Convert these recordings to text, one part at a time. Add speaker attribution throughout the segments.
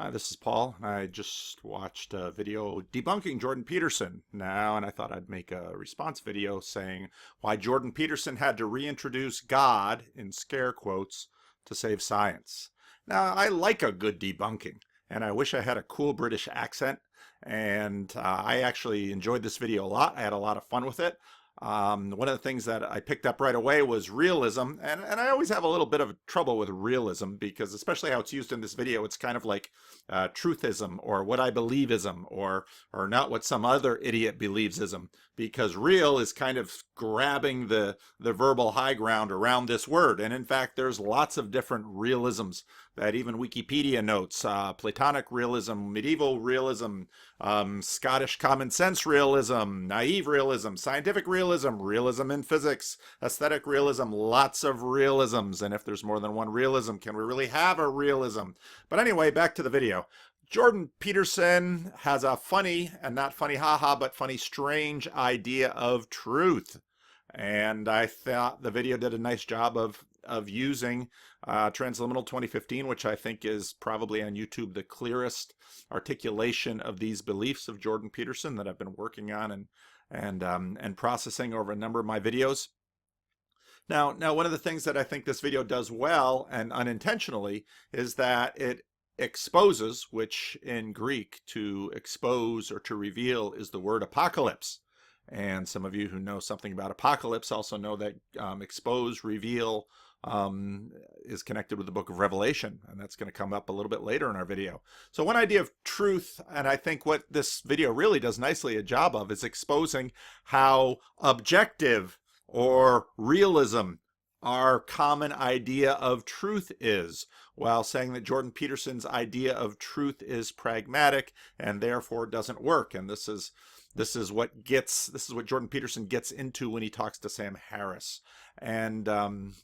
Speaker 1: Hi, this is Paul. I just watched a video debunking Jordan Peterson now, and I thought I'd make a response video saying why Jordan Peterson had to reintroduce God, in scare quotes, to save science. Now, I like a good debunking, and I wish I had a cool British accent, and I actually enjoyed this video a lot. I had a lot of fun with it. One of the things that I picked up right away was realism, and I always have a little bit of trouble with realism because, especially how it's used in this video, it's kind of like truthism or what I believeism or not what some other idiot believes-ism, because real is kind of grabbing the verbal high ground around this word, and in fact there's lots of different realisms that even Wikipedia notes: Platonic realism, medieval realism, Scottish common sense realism, naive realism, scientific realism, realism in physics, aesthetic realism, lots of realisms. And if there's more than one realism, can we really have a realism? But anyway, back to the video. Jordan Peterson has a funny, and not funny haha, but funny strange idea of truth. And I thought the video did a nice job of using Transliminal 2015, which I think is probably on YouTube the clearest articulation of these beliefs of Jordan Peterson that I've been working on and processing over a number of my videos. Now, one of the things that I think this video does well and unintentionally is that it exposes, which in Greek to expose or to reveal is the word apocalypse. And some of you who know something about apocalypse also know that expose, reveal is connected with the book of Revelation, and that's going to come up a little bit later in our video. So one idea of truth, and I think what this video really does nicely a job of, is exposing how objective or realism our common idea of truth is, while saying that Jordan Peterson's idea of truth is pragmatic and therefore doesn't work. And this is what Jordan Peterson gets into when he talks to Sam Harris. And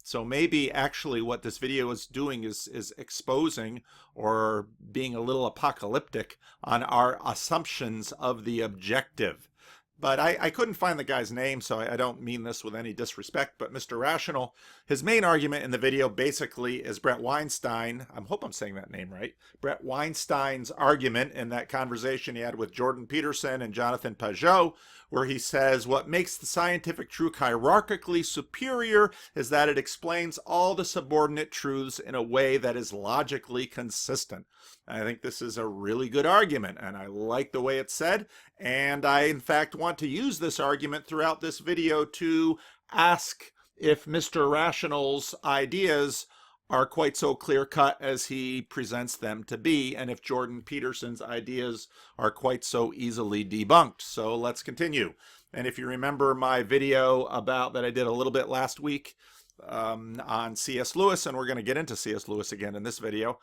Speaker 1: so maybe actually what this video is doing is exposing or being a little apocalyptic on our assumptions of the objective. But I couldn't find the guy's name, so I don't mean this with any disrespect, but Mr. Rational, his main argument in the video basically is Brett Weinstein. I hope I'm saying that name right. Brett Weinstein's argument in that conversation he had with Jordan Peterson and Jonathan Pageau, where he says what makes the scientific truth hierarchically superior is that it explains all the subordinate truths in a way that is logically consistent. I think this is a really good argument, and I like the way it's said, and I in fact want to use this argument throughout this video to ask if Mr. Rational's ideas are quite so clear-cut as he presents them to be, and if Jordan Peterson's ideas are quite so easily debunked. So let's continue. And if you remember my video that I did a little bit last week on C.S. Lewis, and we're going to get into C.S. Lewis again in this video,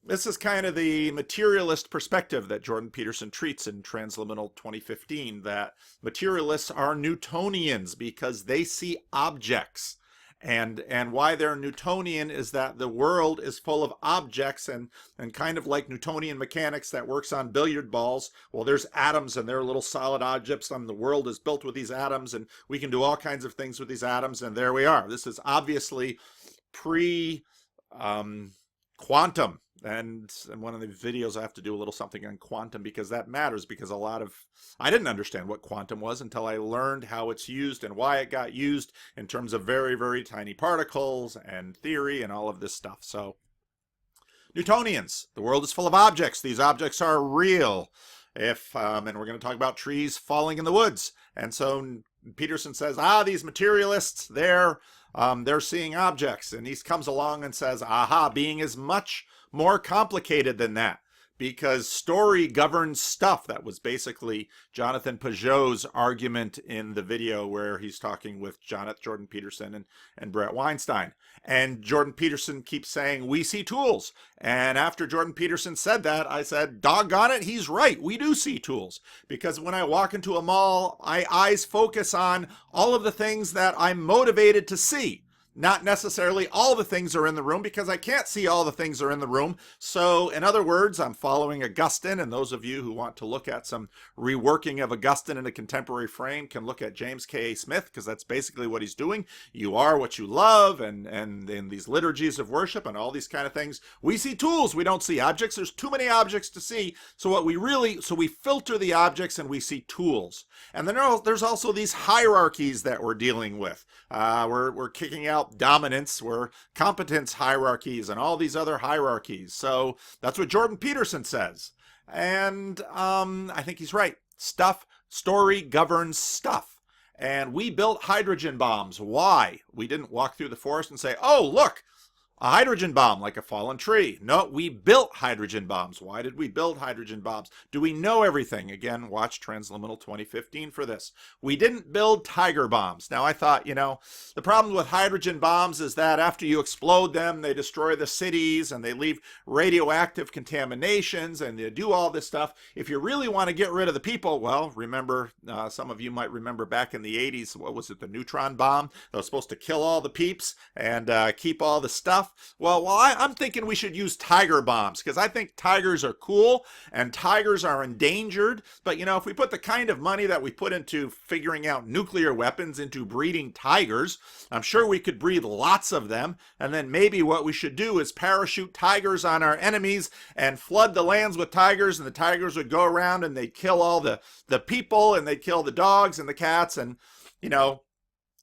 Speaker 1: this is kind of the materialist perspective that Jordan Peterson treats in Transliminal 2015, that materialists are Newtonians because they see objects. And why they're Newtonian is that the world is full of objects, and kind of like Newtonian mechanics that works on billiard balls. Well, there's atoms and they're little solid objects, and the world is built with these atoms, and we can do all kinds of things with these atoms, and there we are. This is obviously quantum. And in one of the videos I have to do a little something on quantum because that matters, because I didn't understand what quantum was until I learned how it's used and why it got used in terms of very, very tiny particles and theory and all of this stuff. So Newtonians, the world is full of objects. These objects are real. And we're going to talk about trees falling in the woods. And so Peterson says, these materialists, they're seeing objects. And he comes along and says, being is much more complicated than that, because story governs stuff. That was basically Jonathan Pageau's argument in the video where he's talking with Jordan Peterson and Brett Weinstein. And Jordan Peterson keeps saying, we see tools. And after Jordan Peterson said that, I said, doggone it, he's right. We do see tools. Because when I walk into a mall, my eyes focus on all of the things that I'm motivated to see. not necessarily all the things are in the room, because I can't see all the things are in the room. So in other words, I'm following Augustine, and those of you who want to look at some reworking of Augustine in a contemporary frame can look at James K.A. Smith, because that's basically what he's doing. You are what you love, and in these liturgies of worship and all these kind of things, we see tools, we don't see objects. There's too many objects to see, so we filter the objects and we see tools. And then there's also these hierarchies that we're dealing with. We're kicking out dominance, we're competence hierarchies, and all these other hierarchies. So that's what Jordan Peterson says. And I think he's right. Story governs stuff. And we built hydrogen bombs. Why? We didn't walk through the forest and say, oh, look, a hydrogen bomb like a fallen tree. No, we built hydrogen bombs. Why did we build hydrogen bombs? Do we know everything? Again, watch Transliminal 2015 for this. We didn't build tiger bombs. Now, I thought, the problem with hydrogen bombs is that after you explode them, they destroy the cities and they leave radioactive contaminations and they do all this stuff. If you really want to get rid of the people, well, remember, some of you might remember back in the 80s, what was it, the neutron bomb? That was supposed to kill all the peeps and keep all the stuff. Well, I'm thinking we should use tiger bombs, because I think tigers are cool and tigers are endangered. But, if we put the kind of money that we put into figuring out nuclear weapons into breeding tigers, I'm sure we could breed lots of them. And then maybe what we should do is parachute tigers on our enemies and flood the lands with tigers, and the tigers would go around and they'd kill all the people, and they'd kill the dogs and the cats, and,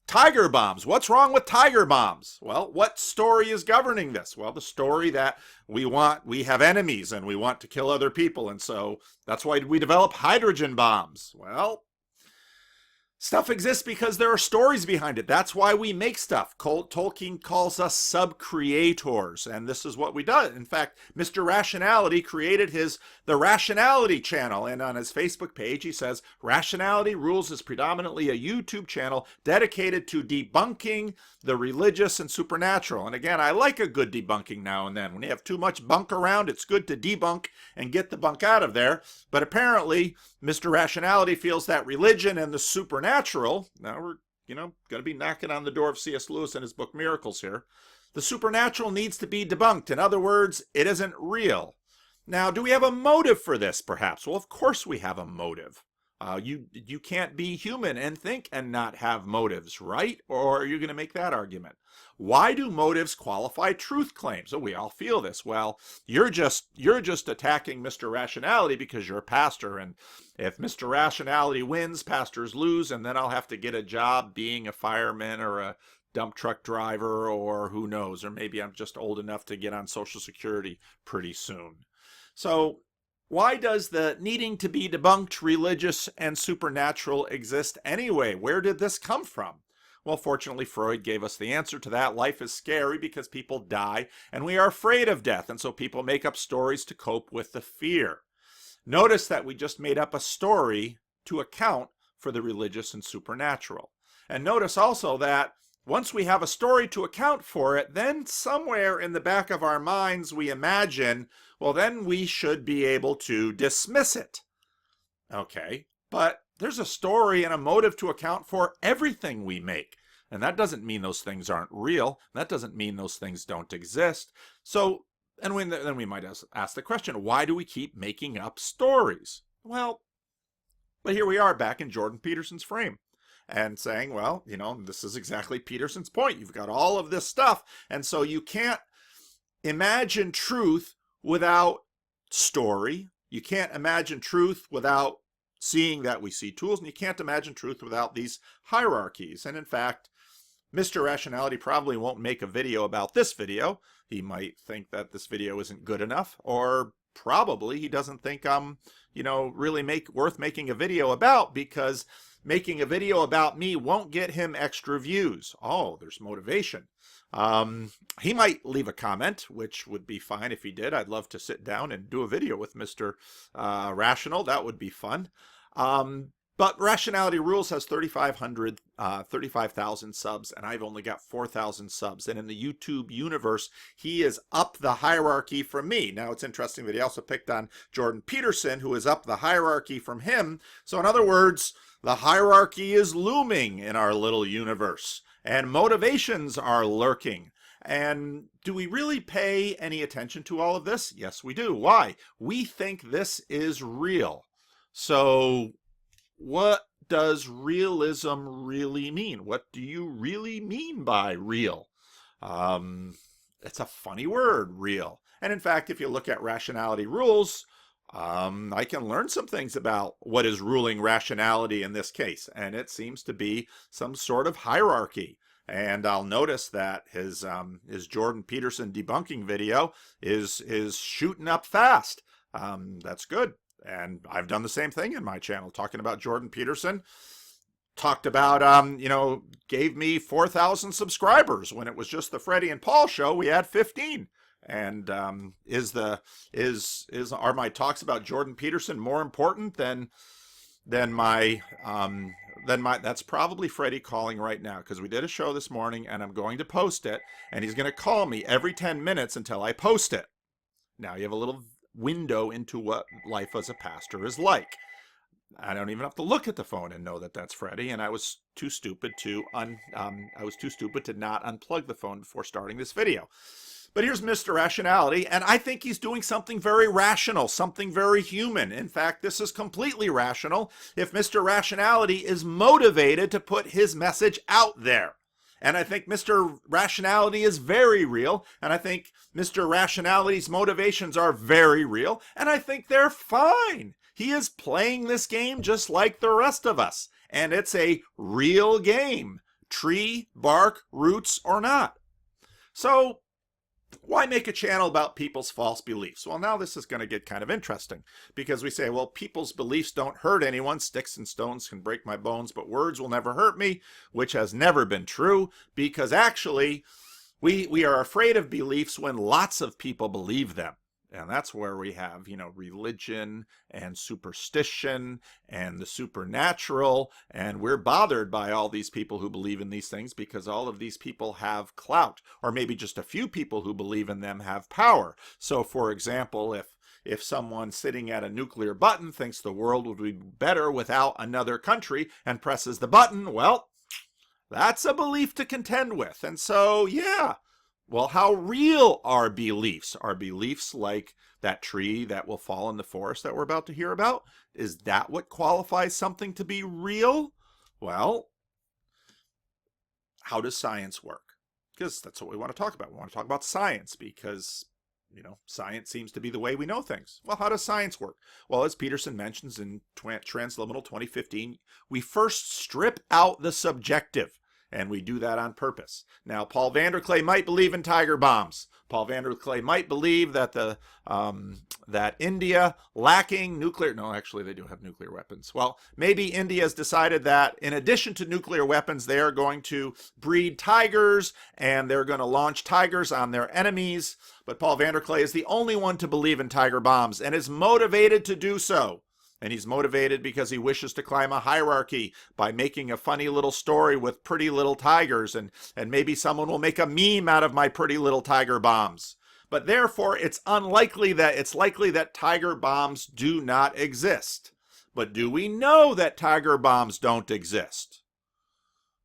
Speaker 1: tiger bombs. What's wrong with tiger bombs? Well, what story is governing this? Well, the story that we have enemies and we want to kill other people, and so that's why we develop hydrogen bombs. Well, stuff exists because there are stories behind it. That's why we make stuff. Tolkien calls us sub-creators, and this is what we do. In fact, Mr. Rationality created the Rationality channel, and on his Facebook page he says, Rationality Rules is predominantly a YouTube channel dedicated to debunking the religious and supernatural. And again, I like a good debunking now and then. When you have too much bunk around, it's good to debunk and get the bunk out of there. But apparently, Mr. Rationality feels that religion and the supernatural, now we're, going to be knocking on the door of C.S. Lewis and his book Miracles here. The supernatural needs to be debunked. In other words, it isn't real. Now, do we have a motive for this, perhaps? Well, of course we have a motive. You can't be human and think and not have motives, right? Or are you going to make that argument? Why do motives qualify truth claims? Oh, we all feel this. Well, you're just attacking Mr. Rationality because you're a pastor, and if Mr. Rationality wins, pastors lose, and then I'll have to get a job being a fireman or a dump truck driver, or who knows, or maybe I'm just old enough to get on Social Security pretty soon. So why does the needing to be debunked religious and supernatural exist anyway? Where did this come from? Well, fortunately, Freud gave us the answer to that. Life is scary because people die, and we are afraid of death, and so people make up stories to cope with the fear. Notice that we just made up a story to account for the religious and supernatural. And notice also that once we have a story to account for it, then somewhere in the back of our minds we imagine, well, then we should be able to dismiss it. Okay, but there's a story and a motive to account for everything we make. And that doesn't mean those things aren't real. That doesn't mean those things don't exist. So, then we might ask the question, why do we keep making up stories? Well, but here we are back in Jordan Peterson's frame. And saying, well, this is exactly Peterson's point. You've got all of this stuff. And so you can't imagine truth without story. You can't imagine truth without seeing that we see tools. And you can't imagine truth without these hierarchies. And in fact, Mr. Rationality probably won't make a video about this video. He might think that this video isn't good enough, or probably he doesn't think I'm, really worth making a video about, because making a video about me won't get him extra views. Oh, there's motivation. He might leave a comment, which would be fine if he did. I'd love to sit down and do a video with Mr. Rational. That would be fun. But Rationality Rules has 35,000 subs, and I've only got 4,000 subs. And in the YouTube universe, he is up the hierarchy from me. Now, it's interesting that he also picked on Jordan Peterson, who is up the hierarchy from him. So in other words, the hierarchy is looming in our little universe. and motivations are lurking. And do we really pay any attention to all of this? Yes, we do. Why? We think this is real. So what does realism really mean? What do you really mean by real? It's a funny word, real. And in fact, if you look at Rationality Rules, I can learn some things about what is ruling rationality in this case. And it seems to be some sort of hierarchy. And I'll notice that his Jordan Peterson debunking video is shooting up fast. That's good. And I've done the same thing in my channel, talking about Jordan Peterson. Talked about, gave me 4,000 subscribers when it was just the Freddie and Paul show. We had 15. And are my talks about Jordan Peterson more important than my that's probably Freddie calling right now, because we did a show this morning and I'm going to post it, and he's going to call me every 10 minutes until I post it. Now you have a little window into what life as a pastor is like. I don't even have to look at the phone and know that that's Freddie, and I was too stupid to not unplug the phone before starting this video. But here's Mr. Rationality, and I think he's doing something very rational, something very human. In fact, this is completely rational if Mr. Rationality is motivated to put his message out there. And I think Mr. Rationality is very real, and I think Mr. Rationality's motivations are very real, and I think they're fine. He is playing this game just like the rest of us, and it's a real game, tree, bark, roots, or not. So why make a channel about people's false beliefs? Well, now this is going to get kind of interesting, because we say, well, people's beliefs don't hurt anyone. Sticks and stones can break my bones, but words will never hurt me, which has never been true, because actually we are afraid of beliefs when lots of people believe them. And that's where we have, religion and superstition and the supernatural. And we're bothered by all these people who believe in these things, because all of these people have clout, or maybe just a few people who believe in them have power. So, for example, if someone sitting at a nuclear button thinks the world would be better without another country and presses the button, well, that's a belief to contend with. And so, yeah. Well, how real are beliefs? Are beliefs like that tree that will fall in the forest that we're about to hear about? Is that what qualifies something to be real? Well, how does science work? Because that's what we want to talk about. We want to talk about science because, science seems to be the way we know things. Well, how does science work? Well, as Peterson mentions in Transliminal 2015, we first strip out the subjective. And we do that on purpose. Now, Paul Vanderklay might believe in tiger bombs. Paul Vanderklay might believe that that India lacking nuclear... No, actually, they do have nuclear weapons. Well, maybe India has decided that in addition to nuclear weapons, they are going to breed tigers, and they're going to launch tigers on their enemies. But Paul Vanderklay is the only one to believe in tiger bombs and is motivated to do so. And he's motivated because he wishes to climb a hierarchy by making a funny little story with pretty little tigers, and maybe someone will make a meme out of my pretty little tiger bombs. But therefore, it's likely that tiger bombs do not exist. But do we know that tiger bombs don't exist?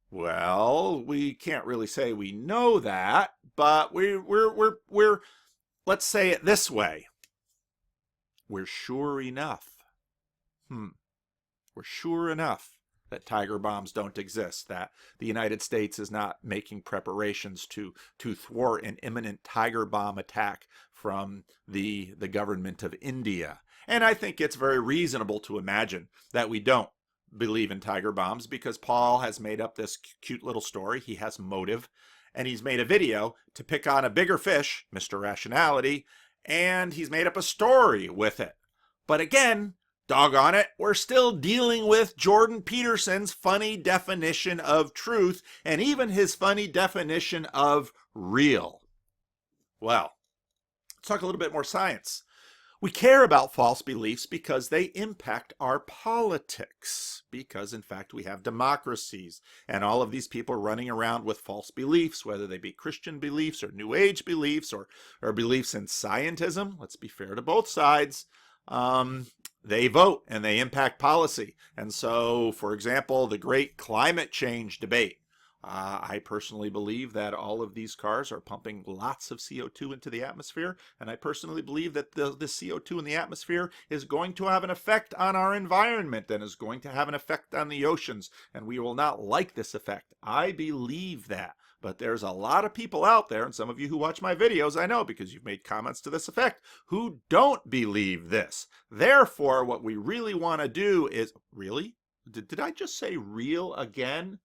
Speaker 1: Well, we can't really say we know that, but we're let's say it this way. We're sure enough. We're sure enough that tiger bombs don't exist, that the United States is not making preparations to thwart an imminent tiger bomb attack from the government of India. And I think it's very reasonable to imagine that we don't believe in tiger bombs, because Paul has made up this cute little story. He has motive, and he's made a video to pick on a bigger fish, Mr. Rationality, and he's made up a story with it. But again, doggone it, we're still dealing with Jordan Peterson's funny definition of truth, and even his funny definition of real. Well, let's talk a little bit more science. We care about false beliefs because they impact our politics, because in fact we have democracies, and all of these people running around with false beliefs, whether they be Christian beliefs or New Age beliefs or beliefs in scientism. Let's be fair to both sides. They vote and they impact policy. And so, for example, the great climate change debate. I personally believe that all of these cars are pumping lots of CO2 into the atmosphere, and I personally believe that the CO2 in the atmosphere is going to have an effect on our environment and is going to have an effect on the oceans, and we will not like this effect. I believe that. But there's a lot of people out there, and some of you who watch my videos, I know because you've made comments to this effect, who don't believe this. Therefore, what we really want to do is, really? Did I just say real again?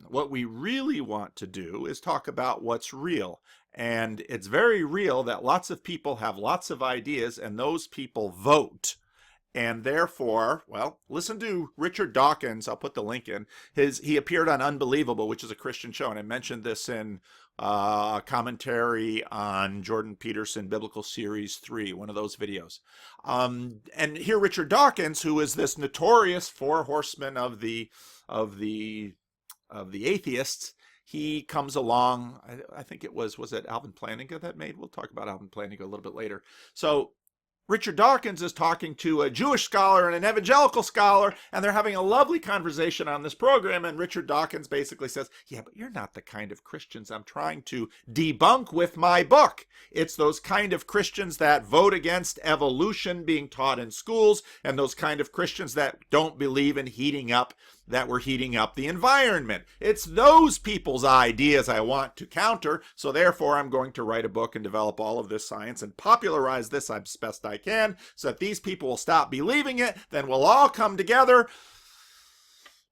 Speaker 1: What we really want to do is talk about what's real. And it's very real that lots of people have lots of ideas and those people vote. And therefore, well, listen to Richard Dawkins. I'll put the link in. He appeared on Unbelievable, which is a Christian show. And I mentioned this in commentary on Jordan Peterson Biblical Series 3, one of those videos. And here Richard Dawkins, who is this notorious four horsemen of the atheists, he comes along. I think it was it Alvin Plantinga that made? We'll talk about Alvin Plantinga a little bit later. So Richard Dawkins is talking to a Jewish scholar and an evangelical scholar, and they're having a lovely conversation on this program, and Richard Dawkins basically says, yeah, but you're not the kind of Christians I'm trying to debunk with my book. It's those kind of Christians that vote against evolution being taught in schools, and those kind of Christians that don't believe in that we're heating up the environment. It's those people's ideas I want to counter, so therefore I'm going to write a book and develop all of this science and popularize this as best I can so that these people will stop believing it, then we'll all come together.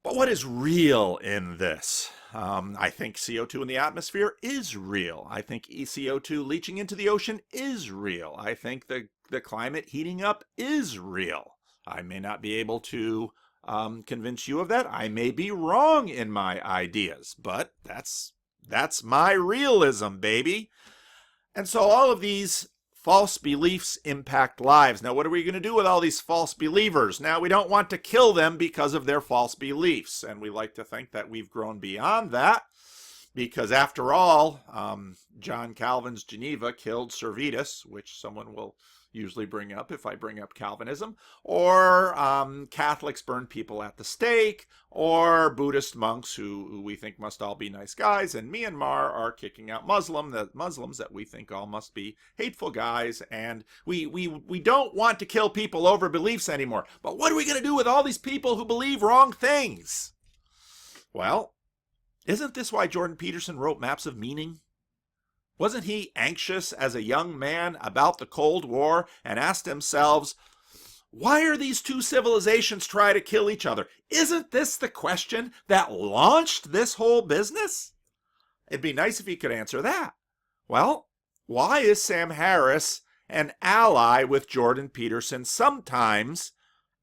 Speaker 1: But what is real in this? I think CO2 in the atmosphere is real. I think CO2 leaching into the ocean is real. I think the climate heating up is real. I may not be able to convince you of that. I may be wrong in my ideas, but that's my realism, baby. And so all of these false beliefs impact lives. Now, what are we going to do with all these false believers? Now, we don't want to kill them because of their false beliefs, and we like to think that we've grown beyond that, because after all, John Calvin's Geneva killed Servetus, which someone will usually bring up if I bring up Calvinism, or Catholics burn people at the stake, or Buddhist monks who we think must all be nice guys, and Myanmar are kicking out Muslims that we think all must be hateful guys, and we don't want to kill people over beliefs anymore. But what are we going to do with all these people who believe wrong things? Well, isn't this why Jordan Peterson wrote Maps of Meaning? Wasn't he anxious as a young man about the Cold War and asked himself, why are these two civilizations trying to kill each other? Isn't this the question that launched this whole business? It'd be nice if he could answer that. Well, why is Sam Harris an ally with Jordan Peterson sometimes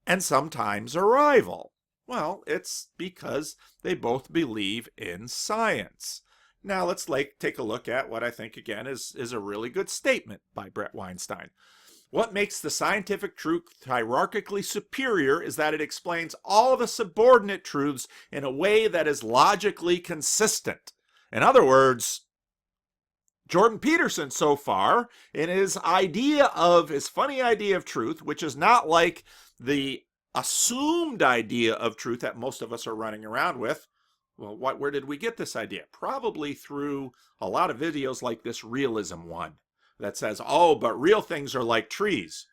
Speaker 1: and sometimes a rival? Well, it's because they both believe in science. Now let's take a look at what I think, again, is a really good statement by Brett Weinstein. What makes the scientific truth hierarchically superior is that it explains all the subordinate truths in a way that is logically consistent. In other words, Jordan Peterson so far, in his funny idea of truth, which is not like the assumed idea of truth that most of us are running around with. Well, where did we get this idea? Probably through a lot of videos like this realism one that says, oh, but real things are like trees.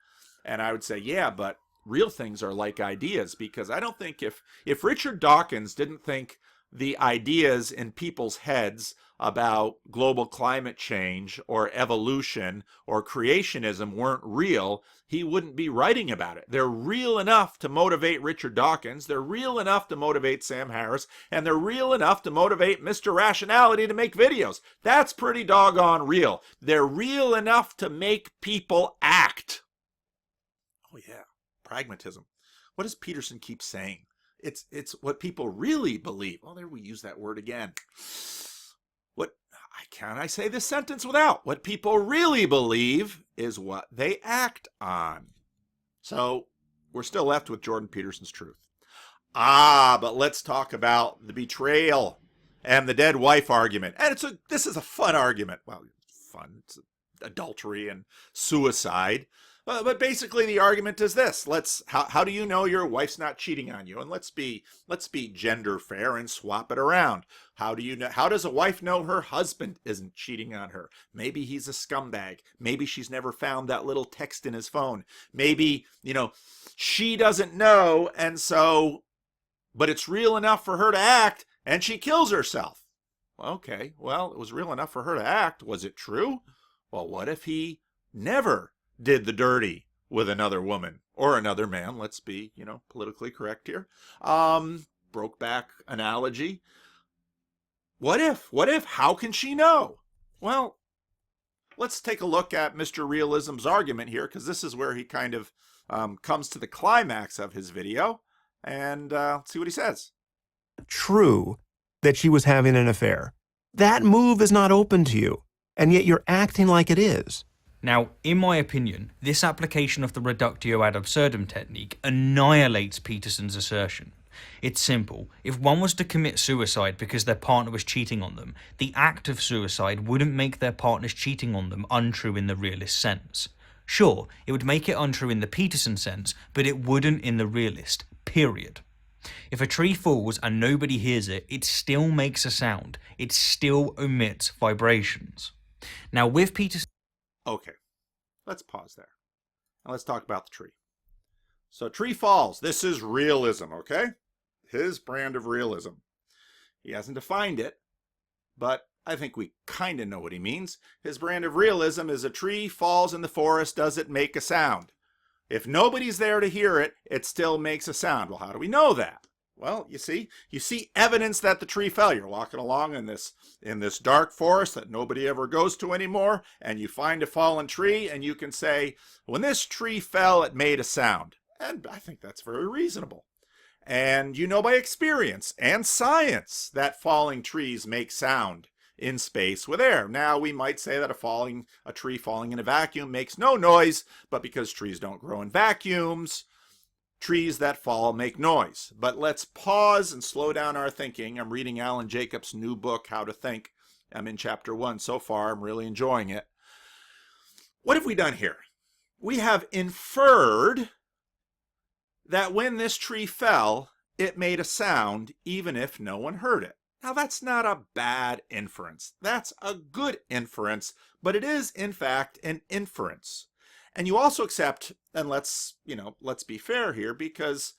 Speaker 1: And I would say, yeah, but real things are like ideas, because I don't think if Richard Dawkins didn't think the ideas in people's heads about global climate change or evolution or creationism weren't real, he wouldn't be writing about it. They're real enough to motivate Richard Dawkins, they're real enough to motivate Sam Harris, and they're real enough to motivate Mr. Rationality to make videos. That's pretty doggone real. They're real enough to make people act. Oh yeah, pragmatism. What does Peterson keep saying? It's what people really believe. Oh, there we use that word again. Can I say this sentence without? What people really believe is what they act on. So we're still left with Jordan Peterson's truth. But let's talk about the betrayal and the dead wife argument. And this is a fun argument. Well, fun. It's adultery and suicide. But basically, the argument is this: how do you know your wife's not cheating on you? And let's be gender fair and swap it around. How do you know? How does a wife know her husband isn't cheating on her? Maybe he's a scumbag. Maybe she's never found that little text in his phone. Maybe she doesn't know, and so, but it's real enough for her to act, and she kills herself. Okay, well, it was real enough for her to act. Was it true? Well, what if he never did the dirty with another woman or another man? Let's be, politically correct here. Brokeback analogy. What if? How can she know? Well, let's take a look at Mr. Realism's argument here, because this is where he kind of comes to the climax of his video, and see what he says.
Speaker 2: True that she was having an affair. That move is not open to you, and yet you're acting like it is.
Speaker 3: Now, in my opinion, this application of the reductio ad absurdum technique annihilates Peterson's assertion. It's simple. If one was to commit suicide because their partner was cheating on them, the act of suicide wouldn't make their partner's cheating on them untrue in the realist sense. Sure, it would make it untrue in the Peterson sense, but it wouldn't in the realist, period. If a tree falls and nobody hears it, it still makes a sound. It still emits vibrations. Now, with Peterson...
Speaker 1: Okay, let's pause there. And let's talk about the tree. So a tree falls. This is realism, okay? His brand of realism. He hasn't defined it, but I think we kind of know what he means. His brand of realism is a tree falls in the forest, does it make a sound? If nobody's there to hear it, it still makes a sound. Well, how do we know that? Well, you see evidence that the tree fell. You're walking along in this dark forest that nobody ever goes to anymore, and you find a fallen tree, and you can say, when this tree fell, it made a sound. And I think that's very reasonable. And you know by experience and science that falling trees make sound in space with air. Now, we might say that a tree falling in a vacuum makes no noise, but because trees don't grow in vacuums, trees that fall make noise. But let's pause and slow down our thinking. I'm reading Alan Jacobs' new book, How to Think. I'm in chapter 1 so far. I'm really enjoying it. What have we done here? We have inferred that when this tree fell, it made a sound even if no one heard it. Now, that's not a bad inference. That's a good inference, but it is, in fact, an inference. And you also accept, and let's be fair here, because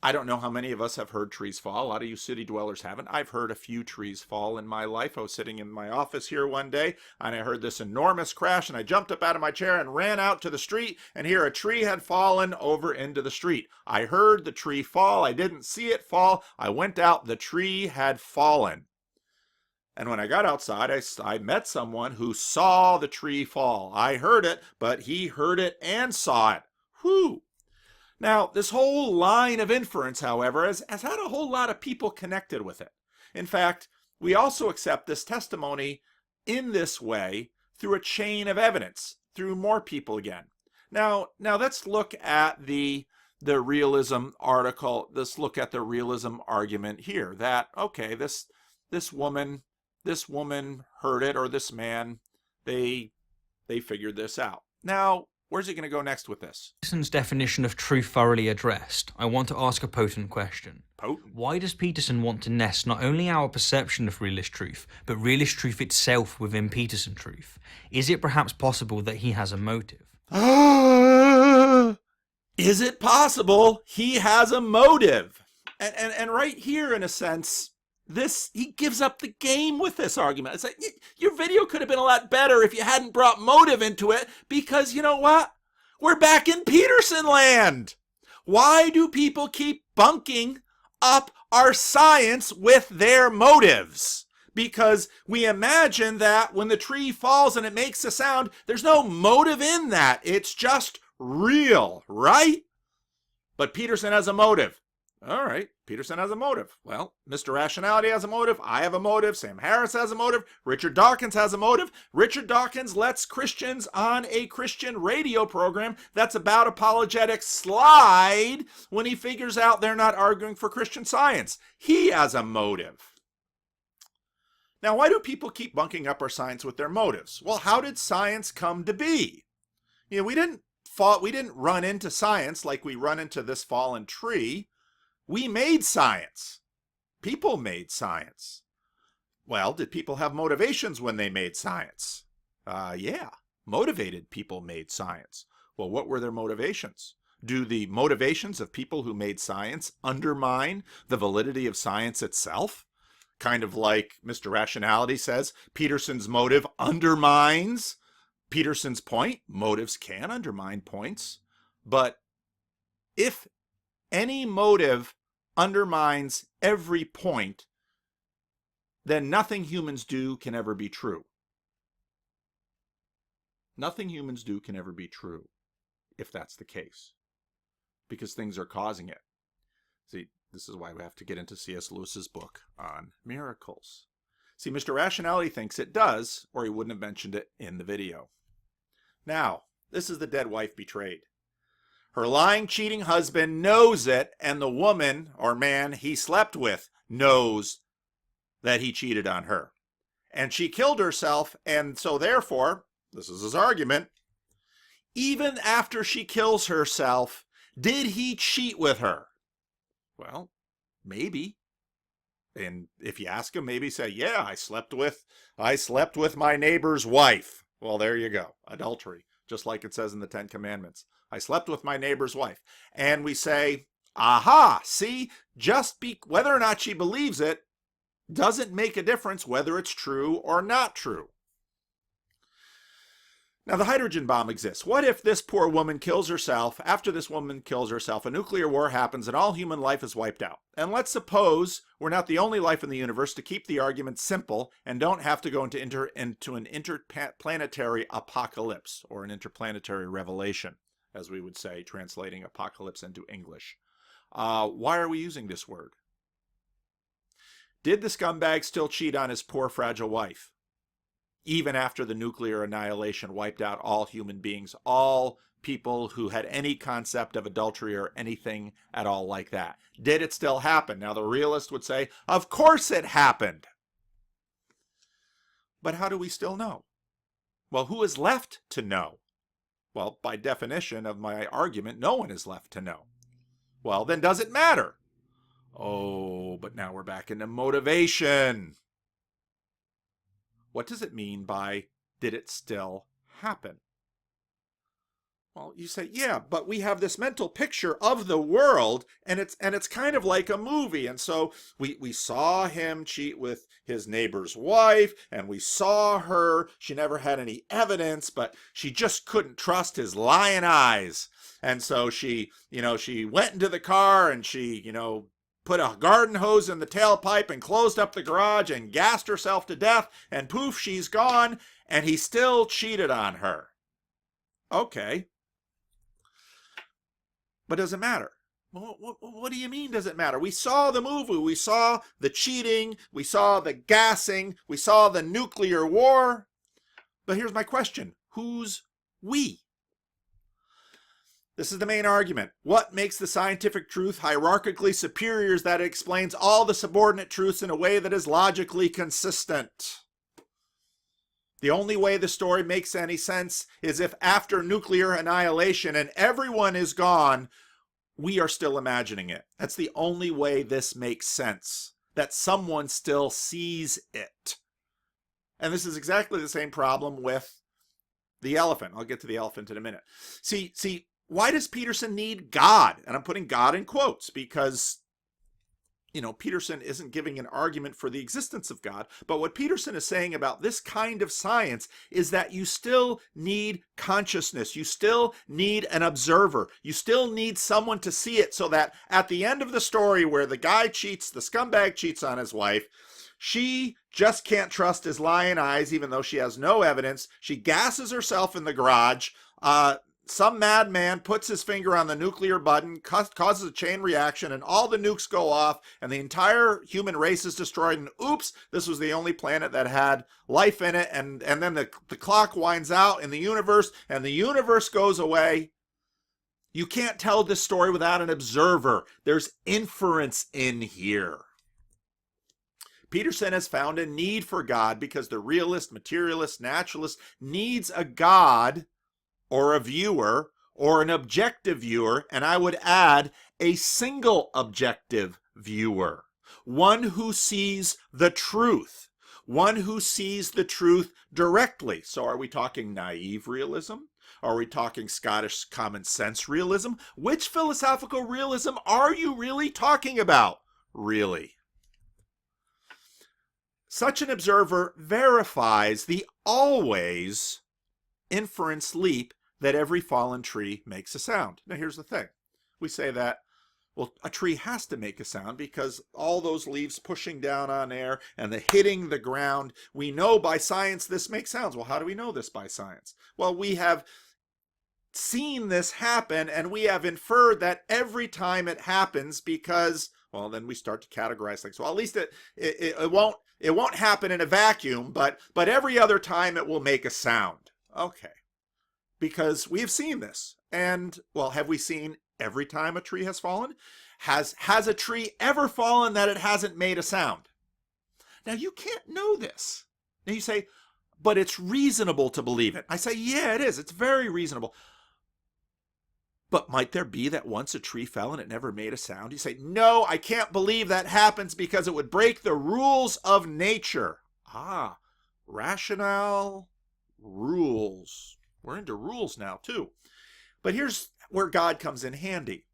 Speaker 1: I don't know how many of us have heard trees fall. A lot of you city dwellers haven't. I've heard a few trees fall in my life. I was sitting in my office here one day, and I heard this enormous crash, and I jumped up out of my chair and ran out to the street, and here a tree had fallen over into the street. I heard the tree fall. I didn't see it fall. I went out. The tree had fallen. And when I got outside, I met someone who saw the tree fall. I heard it, but he heard it and saw it. Whew. Now, this whole line of inference, however, has had a whole lot of people connected with it. In fact, we also accept this testimony in this way through a chain of evidence, through more people again. Now let's look at the realism article. Let's look at the realism argument here. That, okay, this woman heard it, or this man, they figured this out. Now, where's he going to go next with this?
Speaker 3: Peterson's definition of truth thoroughly addressed, I want to ask a potent question.
Speaker 1: Potent?
Speaker 3: Why does Peterson want to nest not only our perception of realist truth, but realist truth itself within Peterson truth? Is it perhaps possible that he has a motive?
Speaker 1: Is it possible he has a motive? And right here, in a sense, he gives up the game with this argument. It's like, your video could have been a lot better if you hadn't brought motive into it, because you know what? We're back in Peterson land. Why do people keep bunking up our science with their motives? Because we imagine that when the tree falls and it makes a sound, there's no motive in that. It's just real, right? But Peterson has a motive. All right, Peterson has a motive. Well, Mr. Rationality has a motive. I have a motive. Sam Harris has a motive. Richard Dawkins has a motive. Richard Dawkins lets Christians on a Christian radio program that's about apologetics slide when he figures out they're not arguing for Christian Science. He has a motive. Now, why do people keep bunking up our science with their motives? Well, how did science come to be? We didn't run into science like we run into this fallen tree. We made science. People made science. Well, did people have motivations when they made science? Yeah, motivated people made science. Well, what were their motivations? Do the motivations of people who made science undermine the validity of science itself? Kind of like Mr. Rationality says, Peterson's motive undermines Peterson's point. Motives can undermine points. But if any motive undermines every point, then nothing humans do can ever be true. Nothing humans do can ever be true if that's the case, because things are causing it. See, this is why we have to get into C.S. Lewis's book on miracles. See, Mr. Rationality thinks it does, or he wouldn't have mentioned it in the video. Now, this is the dead wife betrayed. Her lying, cheating husband knows it, and the woman or man he slept with knows that he cheated on her. And she killed herself, and so therefore, this is his argument, even after she kills herself, did he cheat with her? Well, maybe. And if you ask him, maybe say, yeah, I slept with my neighbor's wife. Well, there you go. Adultery, just like it says in the Ten Commandments. I slept with my neighbor's wife. And we say, aha, see, whether or not she believes it doesn't make a difference whether it's true or not true. Now, the hydrogen bomb exists. What if this poor woman kills herself? After this woman kills herself, a nuclear war happens and all human life is wiped out. And let's suppose we're not the only life in the universe, to keep the argument simple and don't have to go into an interplanetary apocalypse, or an interplanetary revelation, as we would say, translating apocalypse into English. Why are we using this word? Did the scumbag still cheat on his poor, fragile wife? Even after the nuclear annihilation wiped out all human beings, all people who had any concept of adultery or anything at all like that. Did it still happen? Now, the realist would say, of course it happened. But how do we still know? Well, who is left to know? Well, by definition of my argument, no one is left to know. Well, then does it matter? Oh, but now we're back into motivation. What does it mean by, did it still happen? Well, you say, yeah, but we have this mental picture of the world, and it's kind of like a movie. And so we saw him cheat with his neighbor's wife, and we saw her. She never had any evidence, but she just couldn't trust his lying eyes. And so she went into the car and she, put a garden hose in the tailpipe and closed up the garage and gassed herself to death, and poof, she's gone, and he still cheated on her. Okay. But does it matter? What do you mean does it matter? We saw the movie. We saw the cheating. We saw the gassing. We saw the nuclear war. But here's my question. Who's we? This is the main argument. What makes the scientific truth hierarchically superior is that it explains all the subordinate truths in a way that is logically consistent. The only way the story makes any sense is if after nuclear annihilation and everyone is gone, we are still imagining it. That's the only way this makes sense, that someone still sees it. And this is exactly the same problem with the elephant. I'll get to the elephant in a minute. See, why does Peterson need God? And I'm putting God in quotes because, Peterson isn't giving an argument for the existence of God. But what Peterson is saying about this kind of science is that you still need consciousness. You still need an observer. You still need someone to see it, so that at the end of the story where the scumbag cheats on his wife, she just can't trust his lying eyes, even though she has no evidence. She gasses herself in the garage. Some madman puts his finger on the nuclear button, causes a chain reaction, and all the nukes go off, and the entire human race is destroyed, and oops, this was the only planet that had life in it, and then the clock winds out in the universe, and the universe goes away. You can't tell this story without an observer. There's inference in here. Peterson has found a need for God because the realist, materialist, naturalist needs a God or a viewer or an objective viewer, and I would add a single objective viewer, one who sees the truth, one who sees the truth directly. So are we talking naive realism? Are we talking Scottish common sense realism? Which philosophical realism are you really talking about? Really? Such an observer verifies the always inference leap that every fallen tree makes a sound. Now here's the thing. We say that, well, a tree has to make a sound because all those leaves pushing down on air and the hitting the ground, we know by science this makes sounds. Well, how do we know this by science? Well, we have seen this happen and we have inferred that every time it happens because, well, then we start to categorize things. Well, at least it won't happen in a vacuum, but every other time it will make a sound. Okay. Because we have seen this. And, well, have we seen every time a tree has fallen? Has a tree ever fallen that it hasn't made a sound? Now, you can't know this. Now, you say, but it's reasonable to believe it. I say, yeah, it is. It's very reasonable. But might there be that once a tree fell and it never made a sound? You say, no, I can't believe that happens because it would break the rules of nature. Ah, rational rules. We're into rules now, too. But here's where God comes in handy.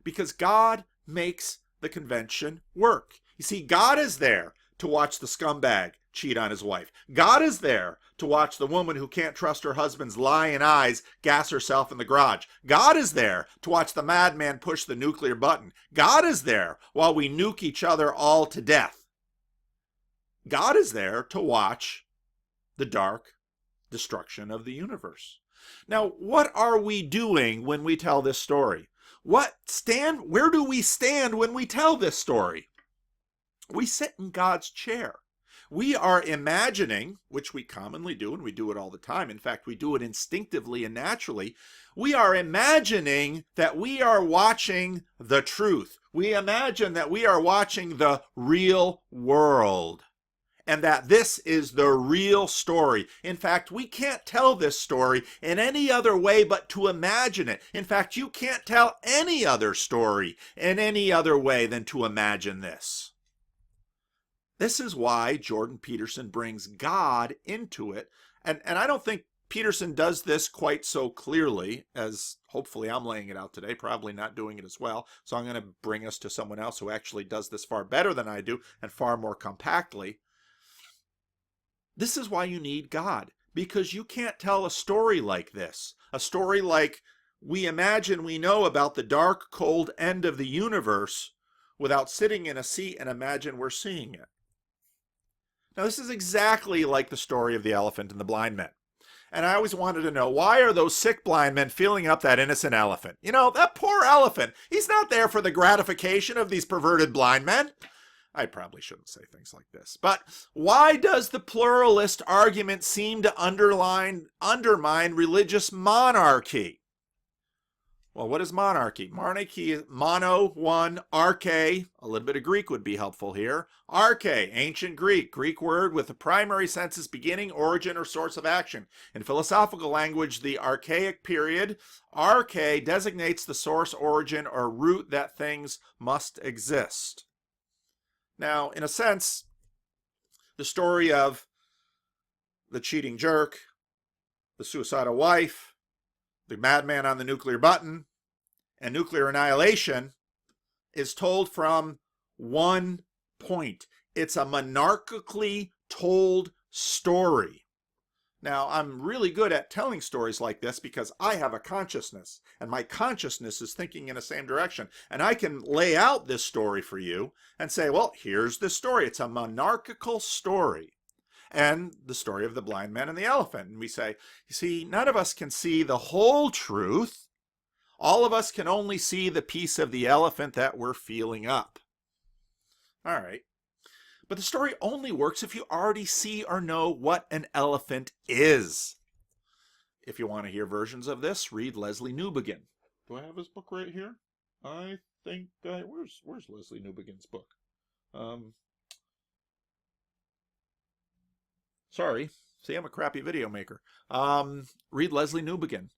Speaker 1: Because God makes the convention work. You see, God is there to watch the scumbag cheat on his wife. God is there to watch the woman who can't trust her husband's lying eyes gas herself in the garage. God is there to watch the madman push the nuclear button. God is there while we nuke each other all to death. God is there to watch the dark destruction of the universe. Now, what are we doing when we tell this story? Where do we stand when we tell this story? We sit in God's chair. We are imagining, which we commonly do, and we do it all the time. In fact, we do it instinctively and naturally. We are imagining that we are watching the truth. We imagine that we are watching the real world, and that this is the real story. In fact, we can't tell this story in any other way but to imagine it. In fact, you can't tell any other story in any other way than to imagine this. This is why Jordan Peterson brings God into it. And I don't think Peterson does this quite so clearly as hopefully I'm laying it out today, probably not doing it as well. So I'm going to bring us to someone else who actually does this far better than I do and far more compactly. This is why you need God, because you can't tell a story like this, a story like we imagine we know about the dark, cold end of the universe without sitting in a seat and imagine we're seeing it. Now, this is exactly like the story of the elephant and the blind men. And I always wanted to know, why are those sick blind men filling up that innocent elephant? You know, that poor elephant, he's not there for the gratification of these perverted blind men. I probably shouldn't say things like this. But why does the pluralist argument seem to undermine religious monarchy? Well, what is monarchy? Monarchy is mono, one, arche, a little bit of Greek would be helpful here. Arche, ancient Greek word with the primary senses beginning, origin, or source of action. In philosophical language, the archaic period, arche, designates the source, origin, or root that things must exist. Now, in a sense, the story of the cheating jerk, the suicidal wife, the madman on the nuclear button, and nuclear annihilation is told from one point. It's a monarchically told story. Now, I'm really good at telling stories like this because I have a consciousness, and my consciousness is thinking in the same direction. And I can lay out this story for you and say, well, here's the story. It's a monarchical story. And the story of the blind man and the elephant. And we say, you see, none of us can see the whole truth. All of us can only see the piece of the elephant that we're feeling up. All right. But the story only works if you already see or know what an elephant is. If you want to hear versions of this, read Leslie Newbegin. Do I have his book right here? I think where's Leslie Newbegin's book? Sorry. See, I'm a crappy video maker. Read Leslie Newbegin.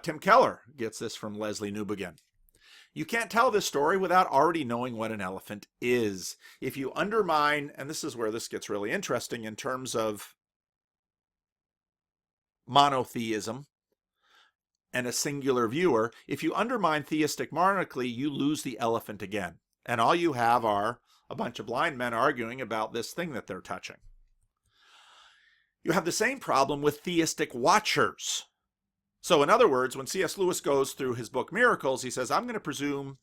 Speaker 1: Tim Keller gets this from Leslie Newbegin. You can't tell this story without already knowing what an elephant is. If you undermine, and this is where this gets really interesting in terms of monotheism and a singular viewer, if you undermine theistic monarchy, you lose the elephant again. And all you have are a bunch of blind men arguing about this thing that they're touching. You have the same problem with theistic watchers. So in other words, when C.S. Lewis goes through his book Miracles, he says, I'm going to presume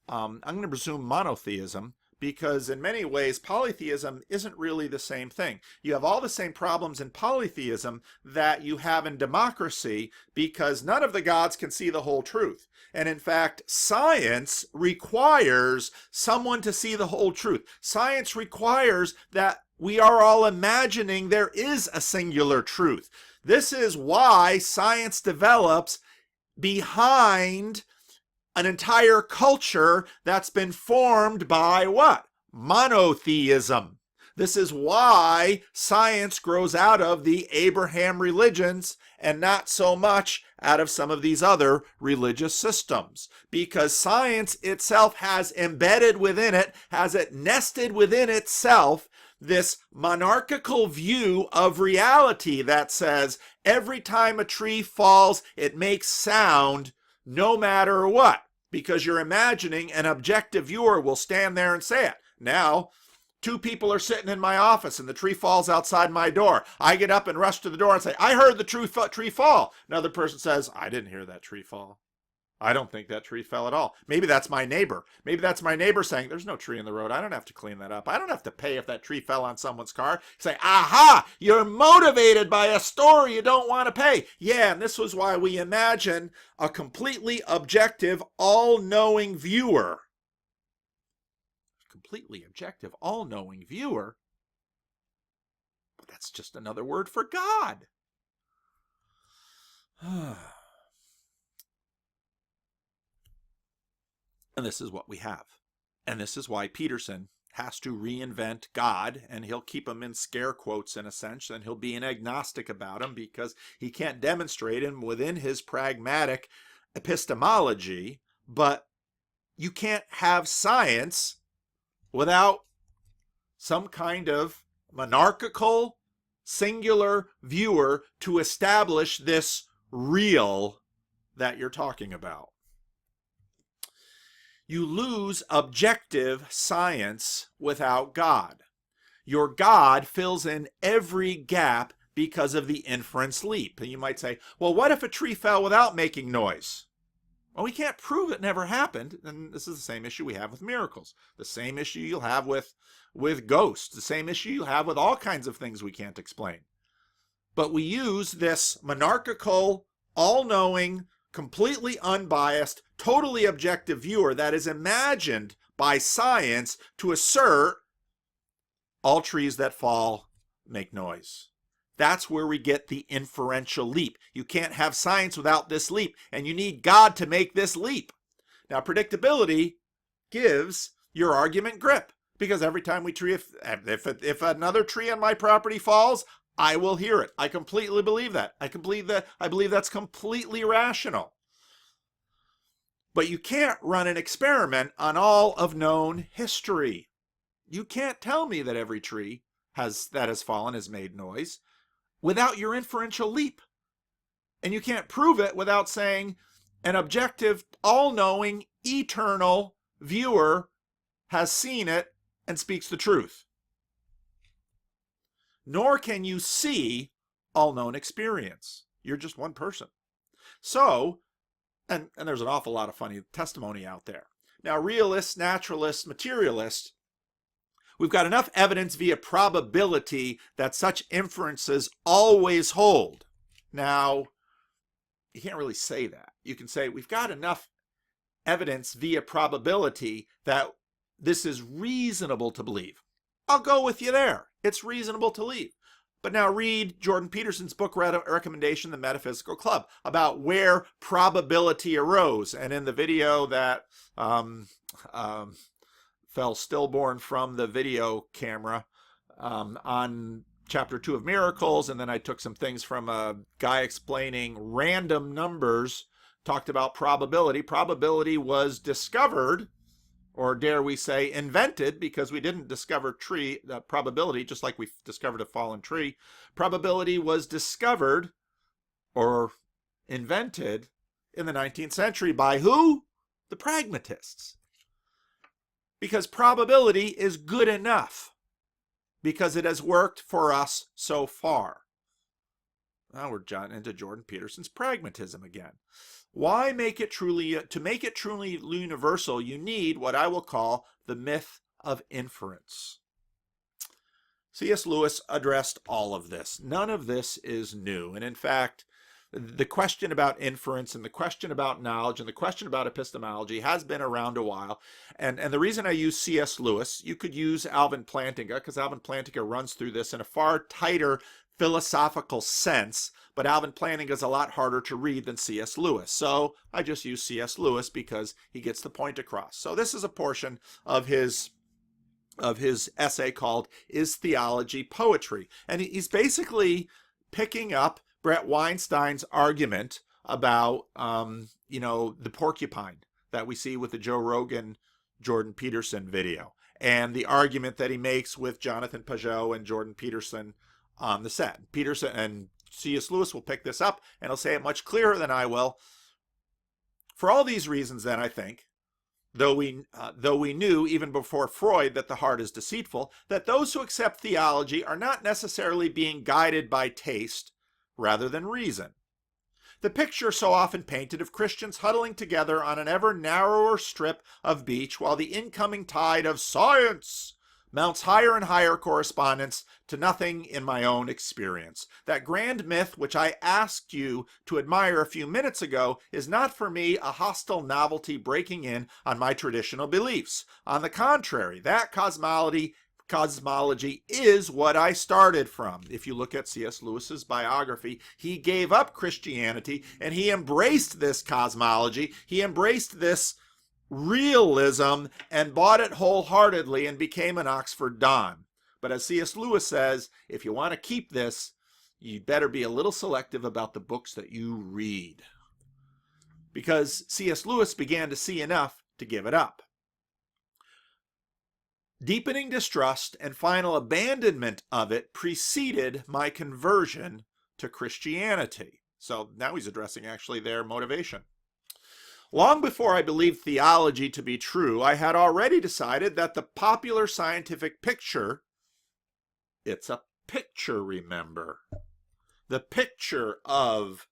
Speaker 1: monotheism, because in many ways polytheism isn't really the same thing. You have all the same problems in polytheism that you have in democracy, because none of the gods can see the whole truth. And in fact, science requires someone to see the whole truth. Science requires that we are all imagining there is a singular truth. This is why science develops behind an entire culture that's been formed by what? Monotheism. This is why science grows out of the Abraham religions and not so much out of some of these other religious systems. Because science itself has embedded within it, has it nested within itself, this monarchical view of reality that says every time a tree falls, it makes sound no matter what, because you're imagining an objective viewer will stand there and say it. Now, two people are sitting in my office and the tree falls outside my door. I get up and rush to the door and say, I heard the tree fall. Another person says, I didn't hear that tree fall. I don't think that tree fell at all. Maybe that's my neighbor. Maybe that's my neighbor saying, there's no tree in the road. I don't have to clean that up. I don't have to pay if that tree fell on someone's car. Say, aha, you're motivated by a story you don't want to pay. Yeah, and this was why we imagine a completely objective, all-knowing viewer. Completely objective, all-knowing viewer? But that's just another word for God. And this is what we have. And this is why Peterson has to reinvent God, and he'll keep him in scare quotes in a sense, and he'll be an agnostic about him because he can't demonstrate him within his pragmatic epistemology. But you can't have science without some kind of monarchical, singular viewer to establish this real that you're talking about. You lose objective science without God. Your God fills in every gap because of the inference leap. And you might say, well, what if a tree fell without making noise? Well, we can't prove it never happened. And this is the same issue we have with miracles. The same issue you'll have with ghosts. The same issue you'll have with all kinds of things we can't explain. But we use this monarchical, all-knowing, completely unbiased, totally objective viewer that is imagined by science to assert all trees that fall make noise. That's where we get the inferential leap. You can't have science without this leap, and you need God to make this leap. Now, predictability gives your argument grip, because every time we tree, if another tree on my property falls, I will hear it. I completely believe that. I believe that's completely rational. But you can't run an experiment on all of known history. You can't tell me that every tree that has fallen has made noise without your inferential leap. And you can't prove it without saying an objective, all-knowing, eternal viewer has seen it and speaks the truth. Nor can you see all-known experience. You're just one person. So, and there's an awful lot of funny testimony out there. Now, realists, naturalists, materialists, we've got enough evidence via probability that such inferences always hold. Now, you can't really say that. You can say we've got enough evidence via probability that this is reasonable to believe. I'll go with you there. It's reasonable to believe. But now read Jordan Peterson's book recommendation, The Metaphysical Club, about where probability arose. And in the video that fell stillborn from the video camera, on chapter 2 of Miracles, and then I took some things from a guy explaining random numbers, talked about probability. Probability was discovered, or dare we say invented, because we didn't discover probability, just like we discovered a fallen tree. Probability was discovered or invented in the 19th century by who? The pragmatists. Because probability is good enough, because it has worked for us so far. Now we're into Jordan Peterson's pragmatism again. Why make it to make it truly universal, you need what I will call the myth of inference. C.S. Lewis addressed all of this. None of this is new. And in fact, the question about inference and the question about knowledge and the question about epistemology has been around a while. And the reason I use C.S. Lewis, you could use Alvin Plantinga, because Alvin Plantinga runs through this in a far tighter philosophical sense, but Alvin Plantinga is a lot harder to read than C.S. Lewis. So I just use C.S. Lewis because he gets the point across. So this is a portion of his essay called Is Theology Poetry? And he's basically picking up Brett Weinstein's argument about, the porcupine that we see with the Joe Rogan, Jordan Peterson video, and the argument that he makes with Jonathan Pajot and Jordan Peterson on the set. Peterson and C.S. Lewis will pick this up, and he'll say it much clearer than I will. For all these reasons, then, I think, though we knew even before Freud that the heart is deceitful, that those who accept theology are not necessarily being guided by taste rather than reason. The picture so often painted of Christians huddling together on an ever narrower strip of beach while the incoming tide of science mounts higher and higher correspondence to nothing in my own experience. That grand myth which I asked you to admire a few minutes ago is not for me a hostile novelty breaking in on my traditional beliefs. On the contrary, that cosmology is what I started from. If you look at C.S. Lewis's biography, he gave up Christianity and he embraced this cosmology. He embraced this realism and bought it wholeheartedly and became an Oxford Don. But as C.S. Lewis says, if you want to keep this, you'd better be a little selective about the books that you read. Because C.S. Lewis began to see enough to give it up. Deepening distrust and final abandonment of it preceded my conversion to Christianity. So now he's addressing actually their motivation. Long before I believed theology to be true, I had already decided that the popular scientific picture, it's a picture, remember, the picture of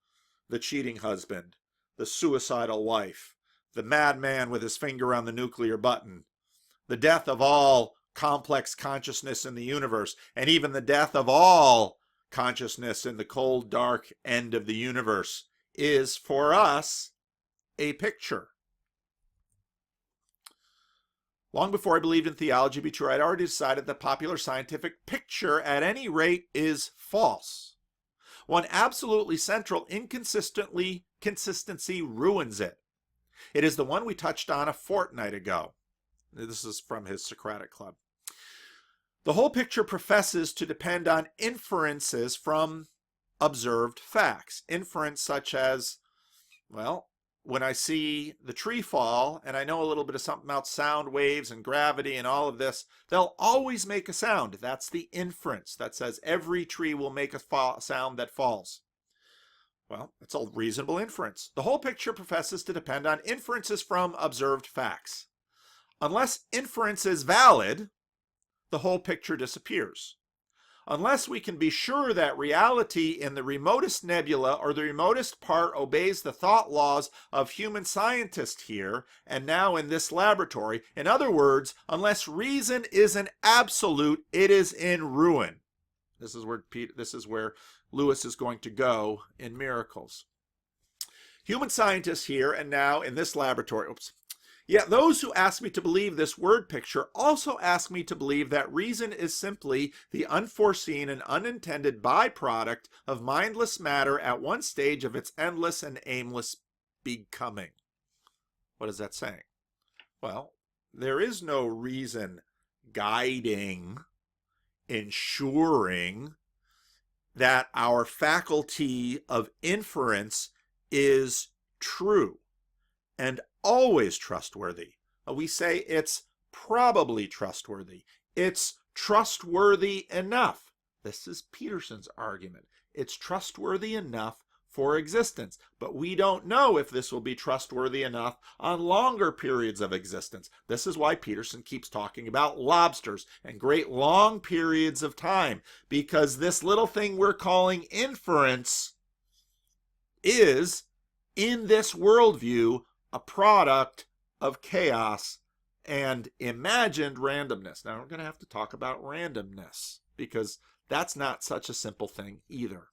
Speaker 1: the cheating husband, the suicidal wife, the madman with his finger on the nuclear button, the death of all complex consciousness in the universe, and even the death of all consciousness in the cold, dark end of the universe, is for us a picture. Long before I believed in theology to be true, I'd already decided the popular scientific picture, at any rate, is false. One absolutely central consistency ruins it. It is the one we touched on a fortnight ago. This is from his Socratic Club. The whole picture professes to depend on inferences from observed facts. Inference such as, well, when I see the tree fall and I know a little bit of something about sound waves and gravity and all of this, they'll always make a sound. That's the inference that says every tree will make a sound that falls. Well, it's a reasonable inference. The whole picture professes to depend on inferences from observed facts. Unless inference is valid, the whole picture disappears. Unless we can be sure that reality in the remotest nebula or the remotest part obeys the thought laws of human scientists here and now in this laboratory, in other words, unless reason is an absolute, it is in ruin. This is where Lewis is going to go in Miracles. Human scientists here and now in this laboratory, Yet those who ask me to believe this word picture also ask me to believe that reason is simply the unforeseen and unintended byproduct of mindless matter at one stage of its endless and aimless becoming. What is that saying? Well, there is no reason guiding ensuring that our faculty of inference is true and always trustworthy. We say it's probably trustworthy. It's trustworthy enough. This is Peterson's argument. It's trustworthy enough for existence, but we don't know if this will be trustworthy enough on longer periods of existence. This is why Peterson keeps talking about lobsters and great long periods of time, because this little thing we're calling inference is, in this worldview, a product of chaos and imagined randomness. Now, we're going to have to talk about randomness, because that's not such a simple thing either.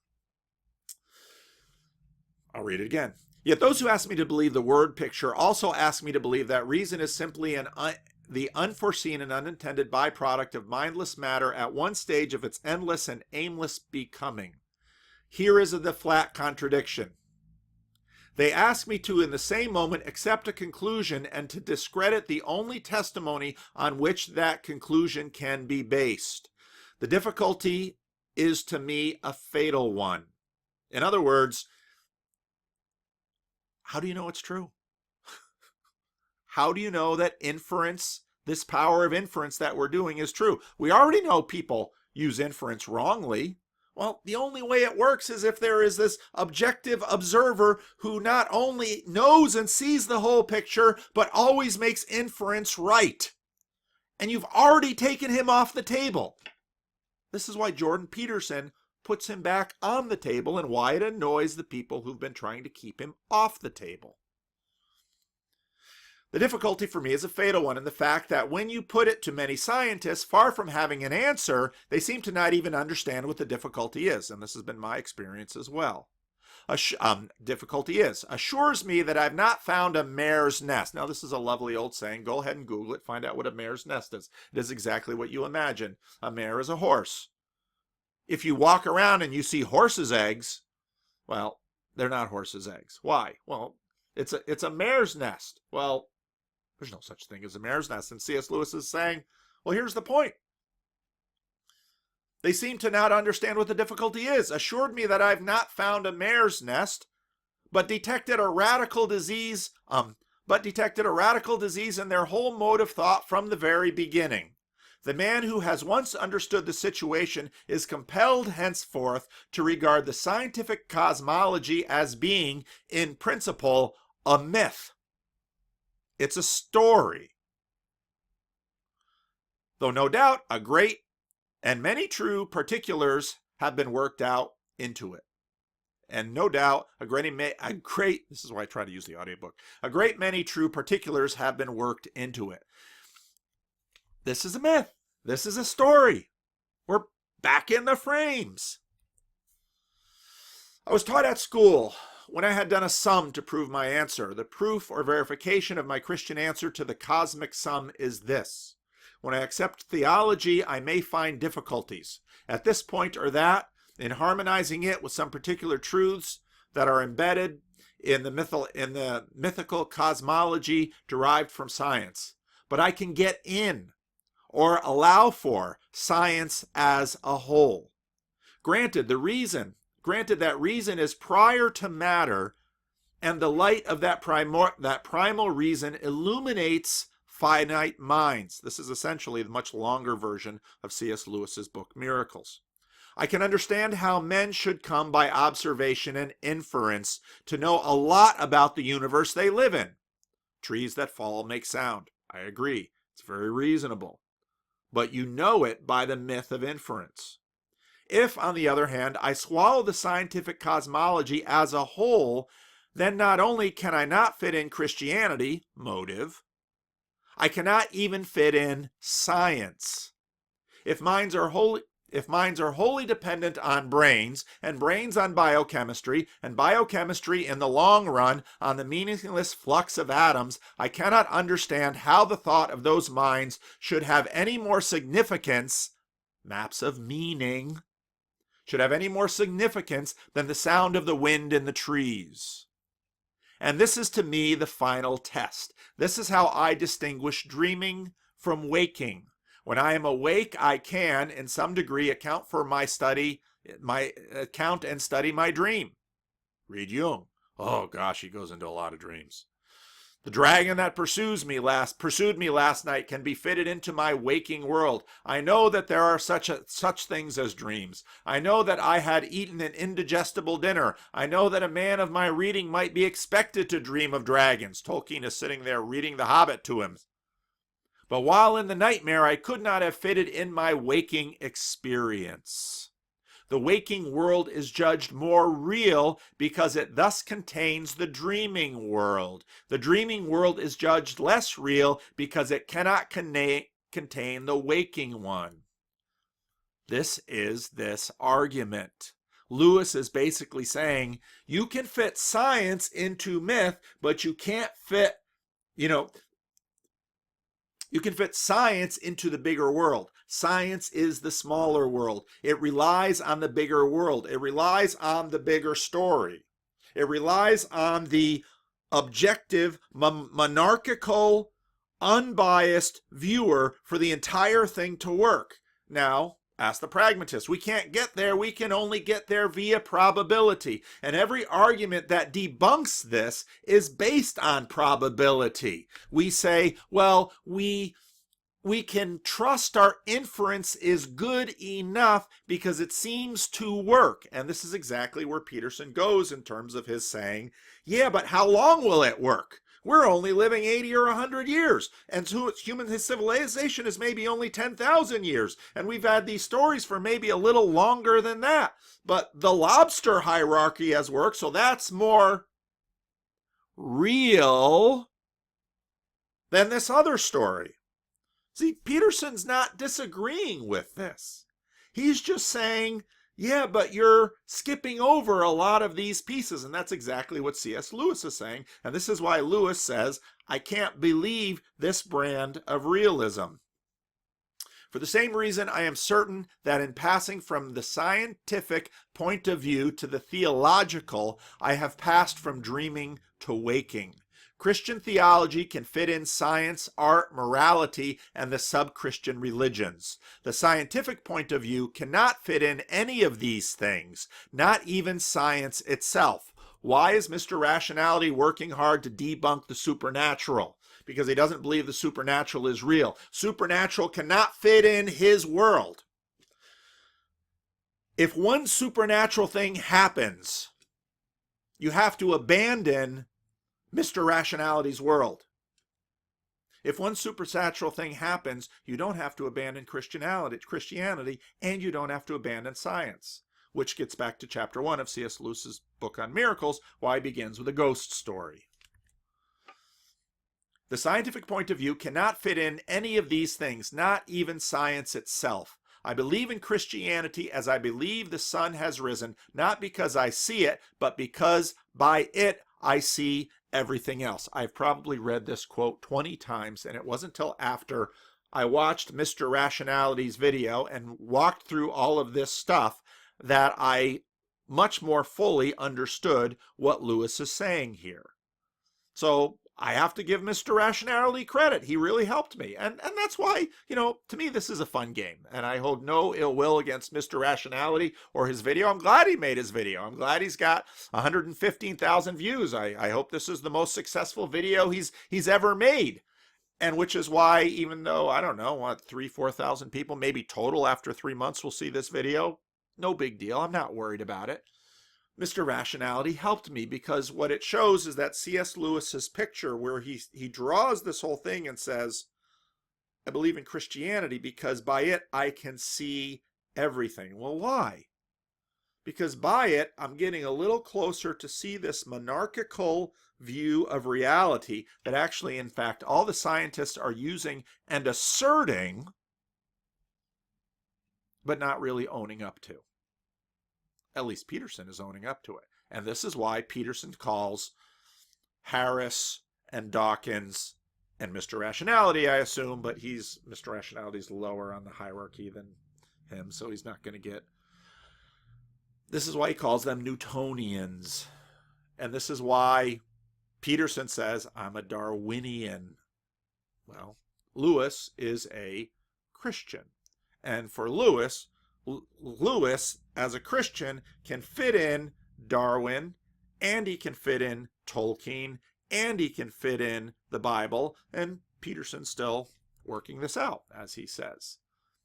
Speaker 1: I'll read it again. Yet those who ask me to believe the word picture also ask me to believe that reason is simply the unforeseen and unintended byproduct of mindless matter at one stage of its endless and aimless becoming. Here is the flat contradiction. They ask me to, in the same moment, accept a conclusion and to discredit the only testimony on which that conclusion can be based. The difficulty is to me a fatal one. In other words, how do you know it's true? How do you know that inference, this power of inference that we're doing, is true? We already know people use inference wrongly. Well, the only way it works is if there is this objective observer who not only knows and sees the whole picture, but always makes inference right. And you've already taken him off the table. This is why Jordan Peterson puts him back on the table and why it annoys the people who've been trying to keep him off the table. The difficulty for me is a fatal one in the fact that when you put it to many scientists, far from having an answer, they seem to not even understand what the difficulty is, and this has been my experience as well. Difficulty assures me that I've not found a mare's nest. Now, this is a lovely old saying. Go ahead and Google it. Find out what a mare's nest is. It is exactly what you imagine. A mare is a horse. If you walk around and you see horses' eggs, well, they're not horses' eggs. Why? Well, it's a mare's nest. Well, there's no such thing as a mare's nest. And C.S. Lewis is saying, well, here's the point. They seem to not understand what the difficulty is. Assured me that I've not found a mare's nest, but detected a radical disease in their whole mode of thought from the very beginning. The man who has once understood the situation is compelled henceforth to regard the scientific cosmology as being, in principle, a myth. It's a story. Though no doubt a great and many true particulars have been worked out into it. And no doubt this is why I try to use the audiobook. A great many true particulars have been worked into it. This is a myth. This is a story. We're back in the frames. I was taught at school, when I had done a sum to prove my answer, the proof or verification of my Christian answer to the cosmic sum is this. When I accept theology, I may find difficulties at this point or that in harmonizing it with some particular truths that are embedded in the mythical cosmology derived from science. But I can get in or allow for science as a whole. Granted that reason is prior to matter, and the light of that primal reason illuminates finite minds. This is essentially the much longer version of C.S. Lewis's book Miracles. I can understand how men should come by observation and inference to know a lot about the universe they live in. Trees that fall make sound. I agree. It's very reasonable. But you know it by the myth of inference. If, on the other hand, I swallow the scientific cosmology as a whole, then not only can I not fit in Christianity, motive, I cannot even fit in science. If minds are wholly dependent on brains, and brains on biochemistry, and biochemistry in the long run on the meaningless flux of atoms, I cannot understand how the thought of those minds should have any more significance, maps of meaning, should have any more significance than the sound of the wind in the trees. And this is to me the final test. This is how I distinguish dreaming from waking. When I am awake, I can, in some degree, account and study my dream. Read Jung. Oh gosh, he goes into a lot of dreams. The dragon that pursued me last night can be fitted into my waking world. I know that there are such things as dreams. I know that I had eaten an indigestible dinner. I know that a man of my reading might be expected to dream of dragons. Tolkien is sitting there reading The Hobbit to him. But while in the nightmare, I could not have fitted in my waking experience. The waking world is judged more real because it thus contains the dreaming world. The dreaming world is judged less real because it cannot contain the waking one. This is this argument. Lewis is basically saying you can fit science into myth, but you can't fit, you can fit science into the bigger world. Science is the smaller world. It relies on the bigger world. It relies on the bigger story. It relies on the objective, monarchical, unbiased viewer for the entire thing to work. Now, ask the pragmatist. We can't get there. We can only get there via probability. And every argument that debunks this is based on probability. We say, well, we can trust our inference is good enough because it seems to work. And this is exactly where Peterson goes in terms of his saying, yeah, but how long will it work? We're only living 80 or 100 years, and his civilization is maybe only 10,000 years, and we've had these stories for maybe a little longer than that. But the lobster hierarchy has worked, so that's more real than this other story. See, Peterson's not disagreeing with this. He's just saying, yeah, but you're skipping over a lot of these pieces. And that's exactly what C.S. Lewis is saying. And this is why Lewis says, I can't believe this brand of realism. For the same reason, I am certain that in passing from the scientific point of view to the theological, I have passed from dreaming to waking. Christian theology can fit in science, art, morality, and the sub-Christian religions. The scientific point of view cannot fit in any of these things, not even science itself. Why is Mr. Rationality working hard to debunk the supernatural? Because he doesn't believe the supernatural is real. Supernatural cannot fit in his world. If one supernatural thing happens, you have to abandon Mr. Rationality's world. If one supernatural thing happens, you don't have to abandon Christianity, and you don't have to abandon science, which gets back to chapter 1 of C.S. Lewis's book on miracles, why he begins with a ghost story. The scientific point of view cannot fit in any of these things, not even science itself. I believe in Christianity as I believe the sun has risen, not because I see it, but because by it I see everything else. I've probably read this quote 20 times, and it wasn't until after I watched Mr. Rationality's video and walked through all of this stuff that I much more fully understood what Lewis is saying here. So I have to give Mr. Rationality credit. He really helped me. And that's why, to me, this is a fun game. And I hold no ill will against Mr. Rationality or his video. I'm glad he made his video. I'm glad he's got 115,000 views. I hope this is the most successful video he's ever made. And which is why, even though, I don't know, 3,000, 4,000 people maybe total after 3 months will see this video, no big deal. I'm not worried about it. Mr. Rationality helped me because what it shows is that C.S. Lewis's picture where he draws this whole thing and says, I believe in Christianity because by it I can see everything. Well, why? Because by it I'm getting a little closer to see this monarchical view of reality that actually, in fact, all the scientists are using and asserting, but not really owning up to. At least Peterson is owning up to it. And this is why Peterson calls Harris and Dawkins and Mr. Rationality, I assume, but Mr. Rationality's lower on the hierarchy than him, so he's not going to get. This is why he calls them Newtonians. And this is why Peterson says, I'm a Darwinian. Well, Lewis is a Christian. And for Lewis, Lewis as a Christian can fit in Darwin, and he can fit in Tolkien, and he can fit in the Bible, and Peterson's still working this out, as he says.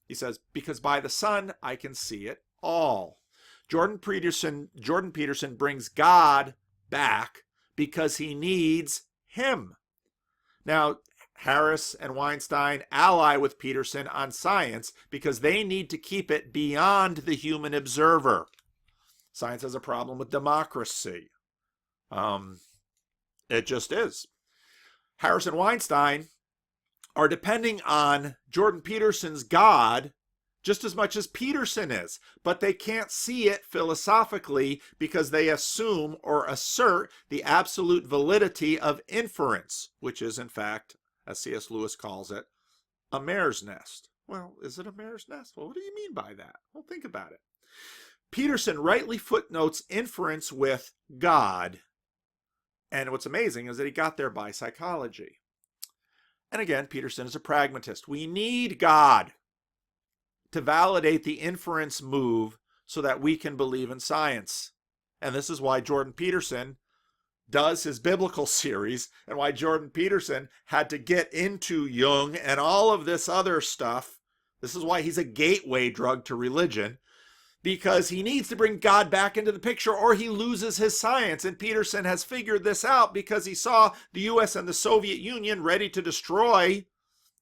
Speaker 1: He says, because by the Son I can see it all. Jordan Peterson brings God back because he needs him. Now, Harris and Weinstein ally with Peterson on science because they need to keep it beyond the human observer. Science has a problem with democracy. It just is. Harris and Weinstein are depending on Jordan Peterson's God just as much as Peterson is, but they can't see it philosophically because they assume or assert the absolute validity of inference, which is in fact, as C.S. Lewis calls it, a mare's nest. Well, is it a mare's nest? Well, what do you mean by that? Well, think about it. Peterson rightly footnotes inference with God, and what's amazing is that he got there by psychology. And again, Peterson is a pragmatist. We need God to validate the inference move so that we can believe in science. And this is why Jordan Peterson does his biblical series, and why Jordan Peterson had to get into Jung and all of this other stuff. This is why he's a gateway drug to religion, because he needs to bring God back into the picture or he loses his science. And Peterson has figured this out because he saw the US and the Soviet Union ready to destroy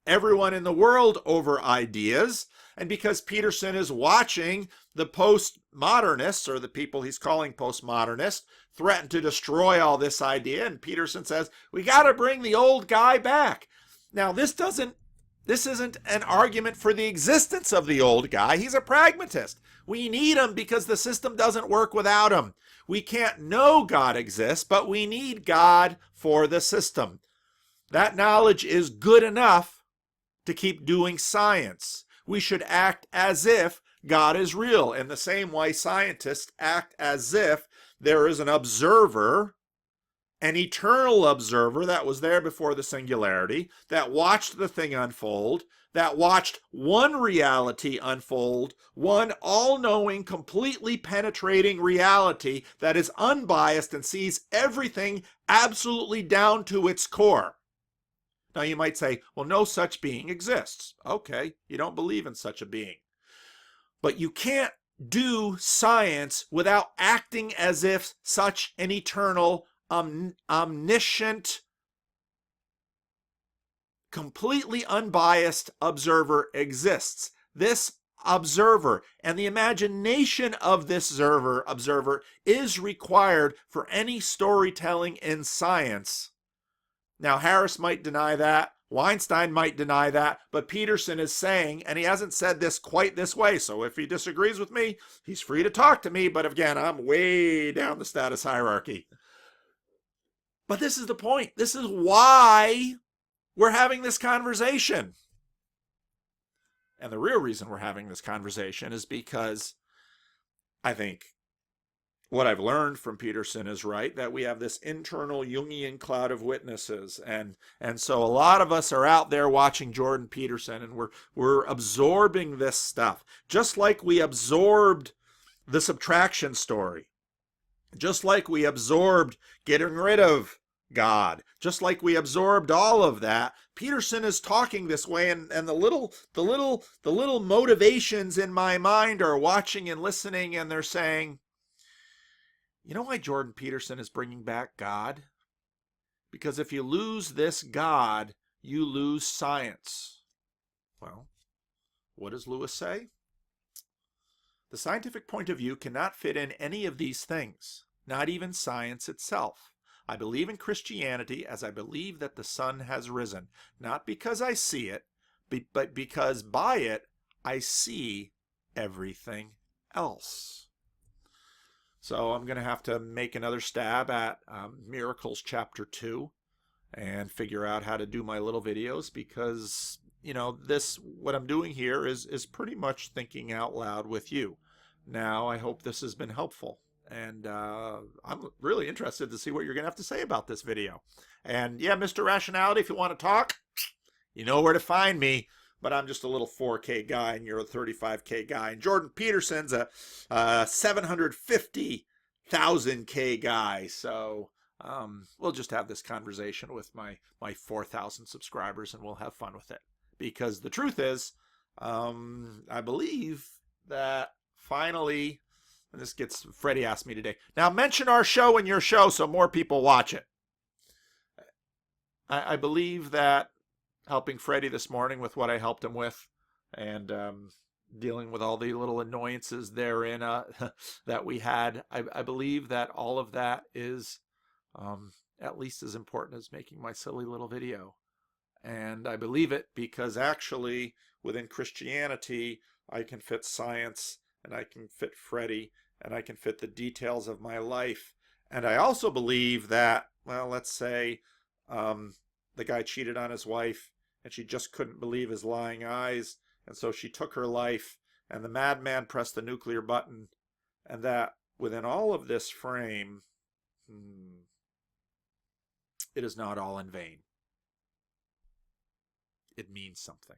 Speaker 1: everyone in the world over ideas, and because Peterson is watching the postmodernists, or the people he's calling postmodernists, threaten to destroy all this idea, and Peterson says, we got to bring the old guy back. Now, this isn't an argument for the existence of the old guy. He's a pragmatist. We need him because the system doesn't work without him. We can't know God exists, but we need God for the system. That knowledge is good enough to keep doing science. We should act as if God is real, in the same way scientists act as if there is an observer, an eternal observer that was there before the singularity, that watched the thing unfold, that watched one reality unfold, one all-knowing, completely penetrating reality that is unbiased and sees everything absolutely down to its core. Now you might say, well, no such being exists. Okay, you don't believe in such a being. But you can't do science without acting as if such an eternal, omniscient, completely unbiased observer exists. This observer and the imagination of this observer is required for any storytelling in science. Now, Harris might deny that, Weinstein might deny that, but Peterson is saying, and he hasn't said this quite this way, so if he disagrees with me, he's free to talk to me, but again, I'm way down the status hierarchy. But this is the point. This is why we're having this conversation. And the real reason we're having this conversation is because I think what I've learned from Peterson is right, that we have this internal Jungian cloud of witnesses. And so a lot of us are out there watching Jordan Peterson, and we're absorbing this stuff. Just like we absorbed the subtraction story. Just like we absorbed getting rid of God. Just like we absorbed all of that. Peterson is talking this way, and the little motivations in my mind are watching and listening, and they're saying, you know why Jordan Peterson is bringing back God? Because if you lose this God, you lose science. Well, what does Lewis say? The scientific point of view cannot fit in any of these things, not even science itself. I believe in Christianity as I believe that the sun has risen, not because I see it, but because by it I see everything else. So I'm going to have to make another stab at Miracles Chapter 2 and figure out how to do my little videos, because, you know, what I'm doing here is pretty much thinking out loud with you. Now, I hope this has been helpful. And I'm really interested to see what you're going to have to say about this video. And yeah, Mr. Rationality, if you want to talk, you know where to find me. but I'm just a little 4K guy and you're a 35K guy. And Jordan Peterson's a 750,000K guy. So we'll just have this conversation with my 4,000 subscribers and we'll have fun with it. Because the truth is, I believe that finally, and this gets, Freddie asked me today, now mention our show in your show so more people watch it. I believe that helping Freddie this morning with what I helped him with and dealing with all the little annoyances therein that we had, I believe that all of that is at least as important as making my silly little video. And I believe it because actually within Christianity, I can fit science and I can fit Freddie and I can fit the details of my life. And I also believe that, well, let's say the guy cheated on his wife and she just couldn't believe his lying eyes. And so she took her life and the madman pressed the nuclear button. And that within all of this frame, it is not all in vain. It means something.